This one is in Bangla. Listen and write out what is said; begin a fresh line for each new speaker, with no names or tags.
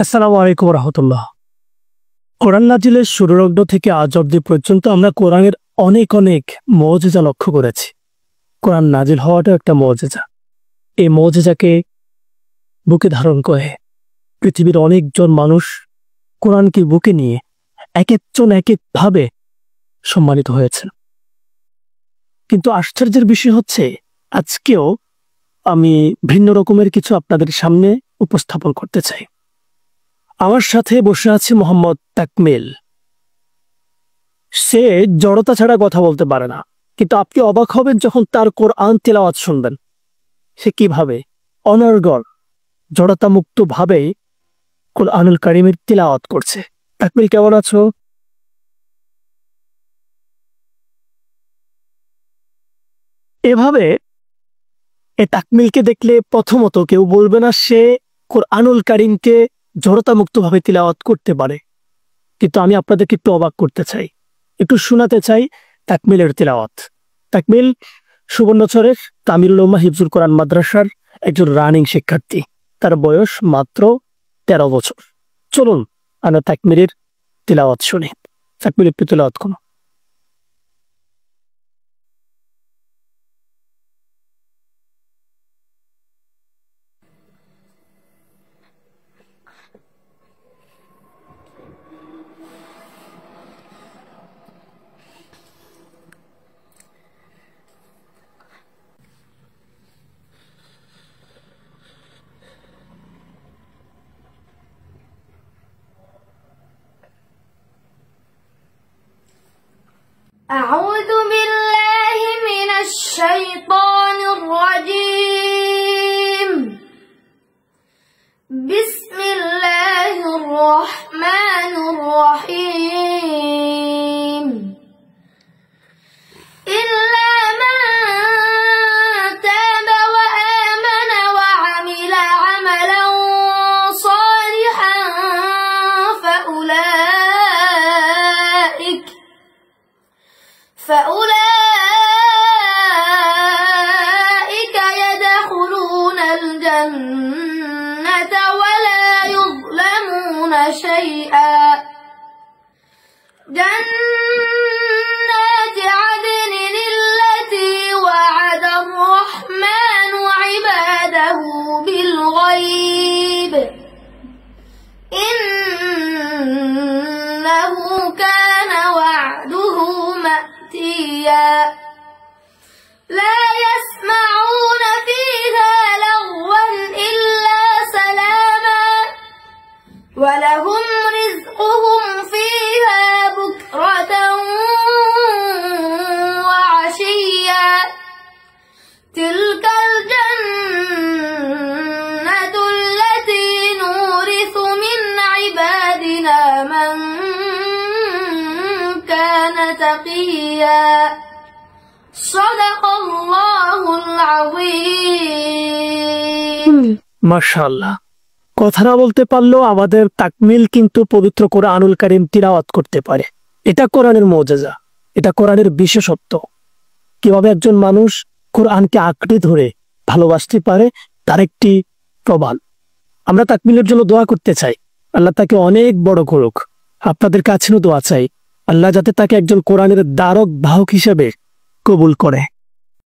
আসসালামু আলাইকুম রহমতুল্লাহ। কোরআন নাজিলের শুরুলগ্ন থেকে আজ অব্দি পর্যন্ত আমরা কোরআনের অনেক অনেক মুজিজা লক্ষ্য করেছি। কোরআন নাজিল হওয়াটা একটা মুজিজা। এই মুজিজাকে বুকে ধারণ করে পৃথিবীর অনেকজন মানুষ কোরআনকে বুকে নিয়ে এক একজন এক একভাবে সম্মানিত হয়েছেন। কিন্তু আশ্চর্যের বিষয় হচ্ছে, আজকেও আমি ভিন্ন রকমের কিছু আপনাদের সামনে উপস্থাপন করতে চাই। আমার সাথে বসে আছে মোহাম্মদ তাকমিল। সে জড়তা ছাড়া কথা বলতে পারে না, কিন্তু আপনি অবাক হবেন যখন তার কোরআন তিলাওয়াত শুনবেন। সে কিভাবে অনর্গল জড়তা মুক্ত ভাবে কোরআনুল কারীমের তিলাওয়াত করছে। তাকমিল, কেমন আছো? এভাবে এ তাকমিলকে দেখলে প্রথমত কেউ বলবে না সে কোরআনুল কারীমকে জড়তা মুক্ত ভাবে তিলাওয়াত করতে পারে। কিন্তু আমি আপনাদেরকে একটু অবাক করতে চাই, একটু শোনাতে চাই তাকমিলের তিলাওয়াত। তাকমিল সুবর্ণচরের তামিরুল উম্মাহ হিফজুল কোরআন মাদ্রাসার একজন রানিং শিক্ষার্থী। তার বয়স মাত্র 13 বছর। চলুন আমরা তাকমিলের তিলাওয়াত শুনি। তাকমিল, একটু তিলাওয়াত করুন।
أعوذ بالله من الشيطان الرجيم. بسم الله الرحمن الرحيم. إلا من تاب وآمن وعمل عملا صالحا فأولئك يدخلون الجنة ولا يظلمون شيئا. جنات عدن التي وعد الرحمن عباده بالغيب إنه كان وعده مأتيا. لا يسمعون فيها لغوا إلا سلاما ولهم رزقهم فيها بكرة وعشيا. تلك الجنة التي نورث من عبادنا من كان تقيا. صدق الله العظيم.
মাশাআল্লাহ। কথা না বলতে পারলেও আমাদের তাকমিল কিন্তু পবিত্র কোরআনুল কারীম তিলাওয়াত করতে পারে। এটা কোরআনের মুজিজা, এটা কোরআনের বিশেষত্ব। কিভাবে একজন মানুষ কোরআনকে আঁকড়ে ধরে ভালোবাসতে পারে তার একটি প্রমাণ। আমরা তাকমিলের জন্য দোয়া করতে চাই, আল্লাহ তাকে অনেক বড় করুক। আপনাদের কাছেও দোয়া চাই, আল্লাহ যাতে তাকে একজন কোরআনের দ্বারক বাহক হিসেবে কবুল করে।